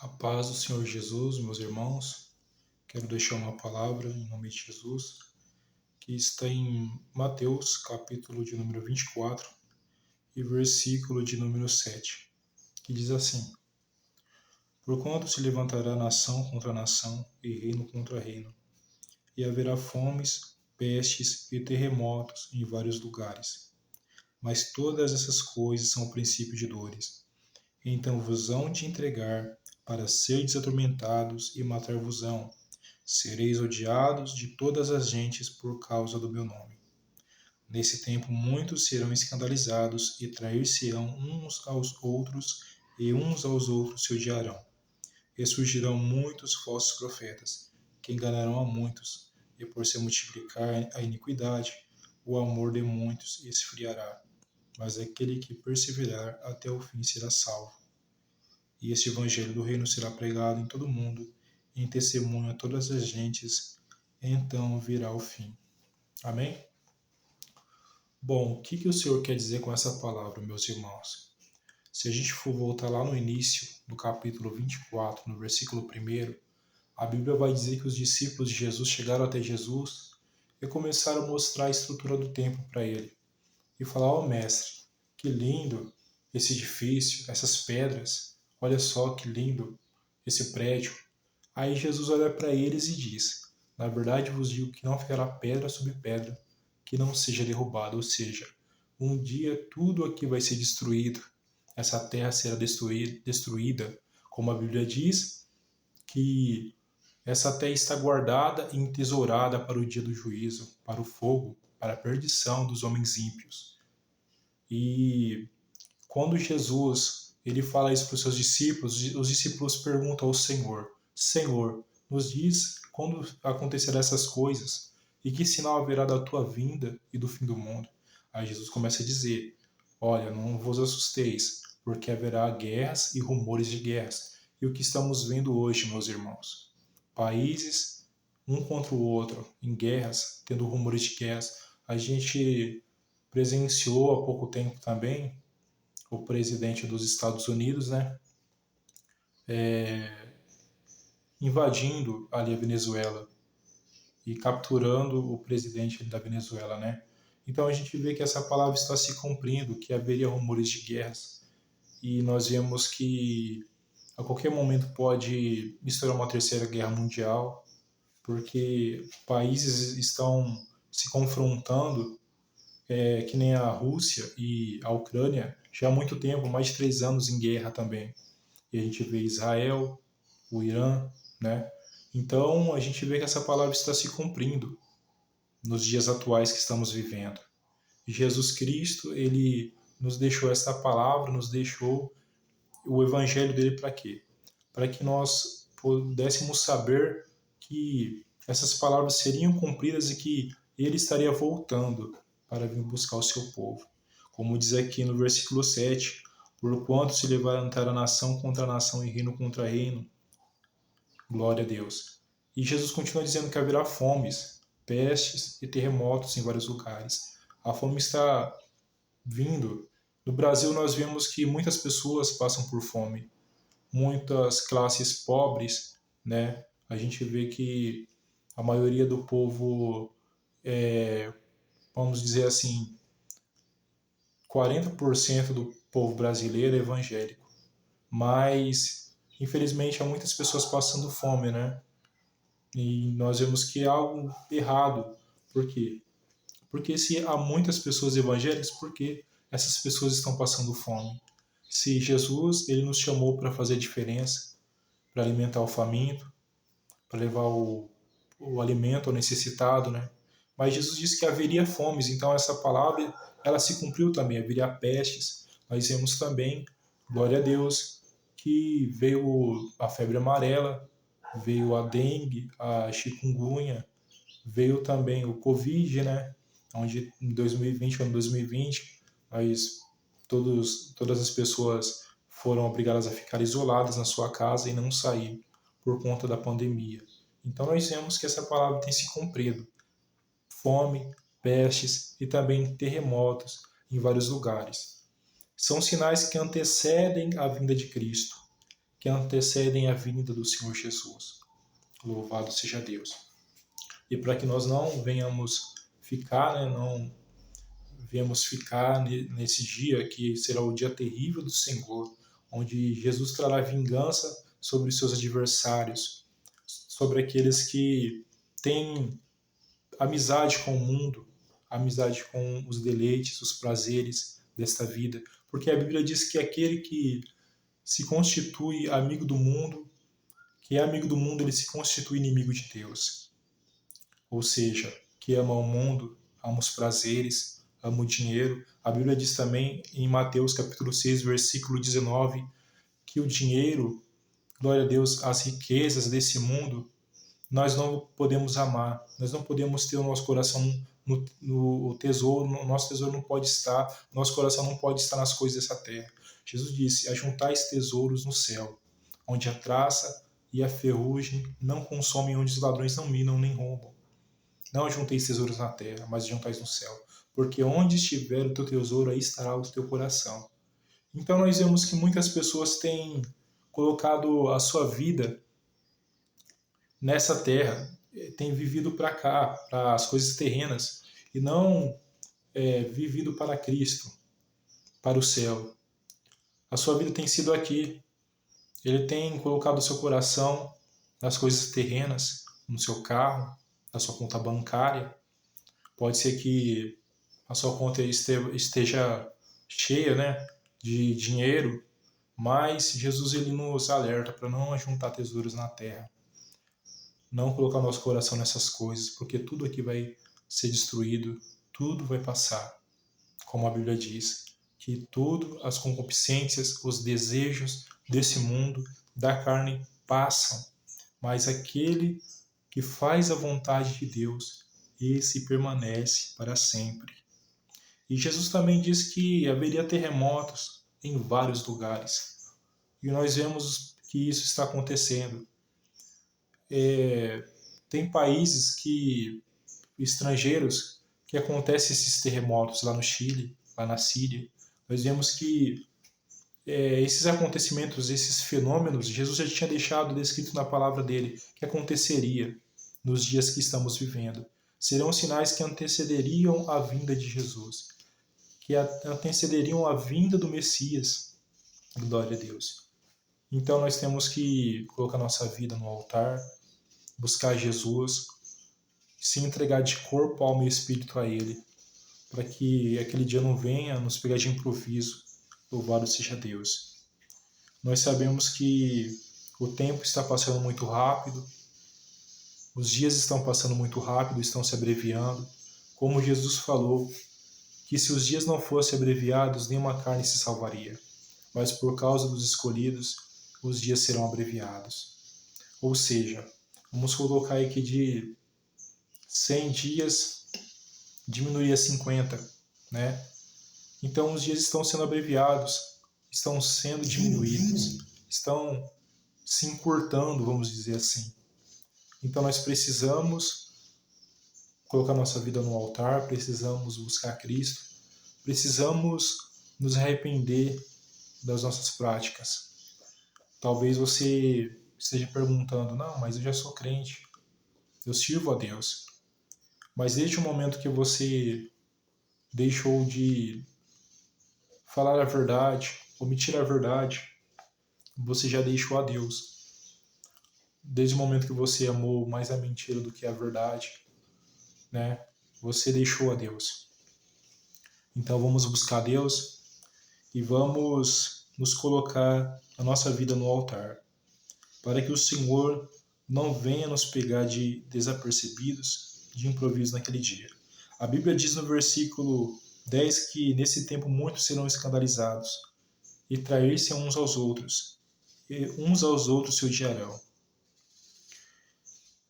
A paz do Senhor Jesus, meus irmãos. Quero deixar uma palavra em nome de Jesus, que está em Mateus, capítulo de número 24 e versículo de número 7, que diz assim: Porquanto se levantará nação contra nação e reino contra reino, e haverá fomes, pestes e terremotos em vários lugares. Mas todas essas coisas são o princípio de dores. Então vos hão de entregar para serdes atormentados e matar-vos-ão. Sereis odiados de todas as gentes por causa do meu nome. Nesse tempo muitos serão escandalizados e trair-se-ão uns aos outros, e uns aos outros se odiarão. E surgirão muitos falsos profetas, que enganarão a muitos, e por se multiplicar a iniquidade, o amor de muitos esfriará. Mas aquele que perseverar até o fim será salvo. E este evangelho do reino será pregado em todo o mundo, em testemunho a todas as gentes, então virá o fim. Amém? Bom, o que o Senhor quer dizer com essa palavra, meus irmãos? Se a gente for voltar lá no início, no capítulo 24, no versículo 1, a Bíblia vai dizer que os discípulos de Jesus chegaram até Jesus e começaram a mostrar a estrutura do templo para ele. E falar: ó mestre, que lindo esse edifício, essas pedras, olha só que lindo esse prédio. Aí Jesus olha para eles e diz: na verdade vos digo que não ficará pedra sobre pedra que não seja derrubada, ou seja, um dia tudo aqui vai ser destruído, essa terra será destruída, como a Bíblia diz, que essa terra está guardada e entesourada para o dia do juízo, para o fogo, para a perdição dos homens ímpios. E quando Jesus ele fala isso para os seus discípulos, os discípulos perguntam ao Senhor: Senhor, nos diz quando acontecerão essas coisas e que sinal haverá da tua vinda e do fim do mundo? Aí Jesus começa a dizer: olha, não vos assusteis, porque haverá guerras e rumores de guerras. E o que estamos vendo hoje, meus irmãos? Países um contra o outro em guerras, tendo rumores de guerras. A gente presenciou há pouco tempo também o presidente dos Estados Unidos, né, invadindo ali a Venezuela e capturando o presidente da Venezuela, né. Então a gente vê que essa palavra está se cumprindo, que haveria rumores de guerras, e nós vemos que a qualquer momento pode estourar uma terceira guerra mundial, porque países estão se confrontando, que nem a Rússia e a Ucrânia, já há muito tempo, mais de 3 anos em guerra também. E a gente vê Israel, o Irã, né? Então a gente vê que essa palavra está se cumprindo nos dias atuais que estamos vivendo. E Jesus Cristo, ele nos deixou essa palavra, nos deixou o evangelho dele para quê? Para que nós pudéssemos saber que essas palavras seriam cumpridas e que ele estaria voltando para vir buscar o seu povo. Como diz aqui no versículo 7, porquanto se levantará nação contra nação e reino contra reino, glória a Deus. E Jesus continua dizendo que haverá fomes, pestes e terremotos em vários lugares. A fome está vindo. No Brasil nós vemos que muitas pessoas passam por fome, muitas classes pobres, né? A gente vê que a maioria do povo, vamos dizer assim, 40% do povo brasileiro é evangélico. Mas, infelizmente, há muitas pessoas passando fome, né? E nós vemos que é algo errado. Por quê? Porque se há muitas pessoas evangélicas, por que essas pessoas estão passando fome? Se Jesus ele nos chamou para fazer a diferença, para alimentar o faminto, para levar o alimento ao necessitado, né? Mas Jesus disse que haveria fomes, então essa palavra ela se cumpriu também, haveria pestes. Nós vemos também, glória a Deus, que veio a febre amarela, veio a dengue, a chikungunya, veio também o Covid, né? Onde em 2020, ano 2020, todas as pessoas foram obrigadas a ficar isoladas na sua casa e não sair por conta da pandemia. Então nós vemos que essa palavra tem se cumprido. Fome, pestes e também terremotos em vários lugares. São sinais que antecedem a vinda de Cristo. que antecedem a vinda do Senhor Jesus. Louvado seja Deus. E para que nós não venhamos ficar, não venhamos ficar nesse dia que será o dia terrível do Senhor, onde Jesus trará vingança sobre os seus adversários, sobre aqueles que têm amizade com o mundo, amizade com os deleites, os prazeres desta vida. Porque a Bíblia diz que aquele que se constitui amigo do mundo, que é amigo do mundo, ele se constitui inimigo de Deus. Ou seja, que ama o mundo, ama os prazeres, ama o dinheiro. A Bíblia diz também em Mateus capítulo 6, versículo 19, que o dinheiro, glória a Deus, as riquezas desse mundo, nós não podemos amar, nós não podemos ter o nosso coração no tesouro, o nosso tesouro não pode estar, nosso coração não pode estar nas coisas dessa terra. Jesus disse: ajuntais tesouros no céu, onde a traça e a ferrugem não consomem, onde os ladrões não minam nem roubam. Não ajunteis tesouros na terra, mas ajuntais no céu, porque onde estiver o teu tesouro, aí estará o teu coração. Então nós vemos que muitas pessoas têm colocado a sua vida nessa terra, têm vivido para cá, para as coisas terrenas, e não vivido para Cristo, para o céu. A sua vida tem sido aqui. Ele tem colocado o seu coração nas coisas terrenas, no seu carro, na sua conta bancária. Pode ser que a sua conta esteja cheia, né, de dinheiro, mas Jesus ele nos alerta para não ajuntar tesouros na terra. Não colocar nosso coração nessas coisas, porque tudo aqui vai ser destruído, tudo vai passar. Como a Bíblia diz, que tudo, as concupiscências, os desejos desse mundo, da carne, passam, mas aquele que faz a vontade de Deus, esse permanece para sempre. E Jesus também diz que haveria terremotos em vários lugares. E nós vemos que isso está acontecendo. Tem países estrangeiros que acontecem esses terremotos lá no Chile, lá na Síria. Nós vemos que esses acontecimentos, esses fenômenos, Jesus já tinha deixado descrito na palavra dele que aconteceria nos dias que estamos vivendo. Serão sinais que antecederiam a vinda de Jesus, que antecederiam a vinda do Messias. Glória a Deus. Então nós temos que colocar nossa vida no altar, buscar Jesus, se entregar de corpo, alma e espírito a Ele, para que aquele dia não venha nos pegar de improviso. Louvado seja Deus. Nós sabemos que o tempo está passando muito rápido, os dias estão passando muito rápido, estão se abreviando. Como Jesus falou, que se os dias não fossem abreviados, nenhuma carne se salvaria. Mas por causa dos escolhidos, os dias serão abreviados. Ou seja, vamos colocar aí que de 100 dias diminuiria a 50, né? Então os dias estão sendo abreviados, estão sendo diminuídos, estão se encurtando, vamos dizer assim. Então nós precisamos colocar nossa vida no altar, precisamos buscar Cristo, precisamos nos arrepender das nossas práticas. Talvez você esteja perguntando: não, mas eu já sou crente, eu sirvo a Deus. Mas desde o momento que você deixou de falar a verdade, omitir a verdade, você já deixou a Deus. Desde o momento que você amou mais a mentira do que a verdade, né? Você deixou a Deus. Então vamos buscar Deus e vamos nos colocar a nossa vida no altar, para que o Senhor não venha nos pegar de desapercebidos, de improviso naquele dia. A Bíblia diz no versículo 10 que nesse tempo muitos serão escandalizados e trair-se uns aos outros, e uns aos outros se odiarão.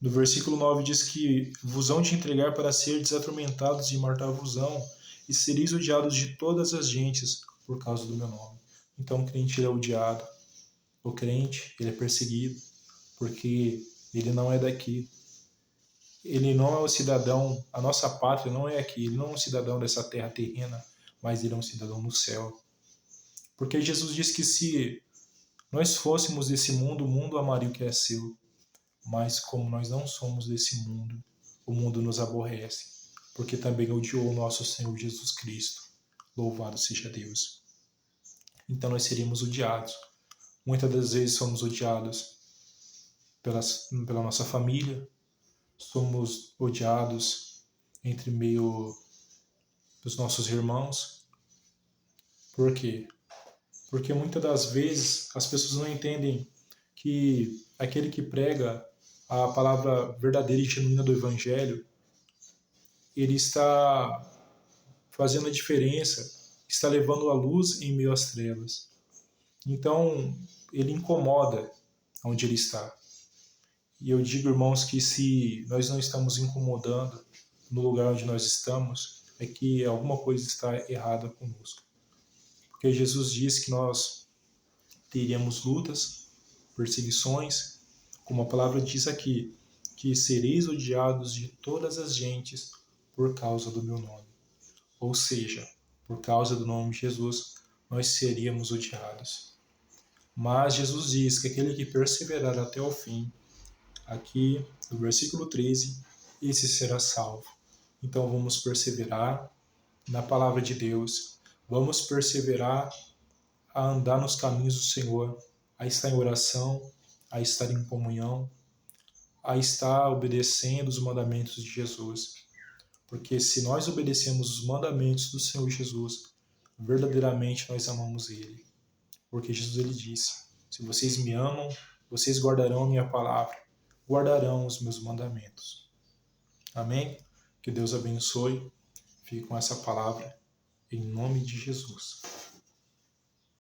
No versículo 9 diz que vos hão de entregar para serdes atormentados e matar-vos-ão, e sereis odiados de todas as gentes por causa do meu nome. Então o crente ele é odiado, o crente ele é perseguido, porque ele não é daqui. Ele não é o cidadão, a nossa pátria não é aqui, ele não é um cidadão dessa terra terrena, mas ele é um cidadão no céu. Porque Jesus disse que se nós fôssemos desse mundo, o mundo amaria o que é seu. Mas como nós não somos desse mundo, o mundo nos aborrece, porque também odiou o nosso Senhor Jesus Cristo. Louvado seja Deus. Então nós seríamos odiados. Muitas das vezes somos odiados pela nossa família, somos odiados entre meio dos nossos irmãos. Por quê? Porque muitas das vezes as pessoas não entendem que aquele que prega a palavra verdadeira e genuína do Evangelho, ele está fazendo a diferença, está levando a luz em meio às trevas. Então, ele incomoda onde ele está. E eu digo, irmãos, que se nós não estamos incomodando no lugar onde nós estamos, é que alguma coisa está errada conosco. Porque Jesus diz que nós teríamos lutas, perseguições, como a palavra diz aqui, que sereis odiados de todas as gentes por causa do meu nome. Ou seja, por causa do nome de Jesus, nós seríamos odiados. Mas Jesus diz que aquele que perseverar até o fim, aqui no versículo 13, esse será salvo. Então vamos perseverar na palavra de Deus, vamos perseverar a andar nos caminhos do Senhor, a estar em oração, a estar em comunhão, a estar obedecendo os mandamentos de Jesus. Porque se nós obedecemos os mandamentos do Senhor Jesus, verdadeiramente nós amamos Ele. Porque Jesus ele disse, se vocês me amam, vocês guardarão a minha palavra, guardarão os meus mandamentos. Amém? Que Deus abençoe. Fique com essa palavra, em nome de Jesus.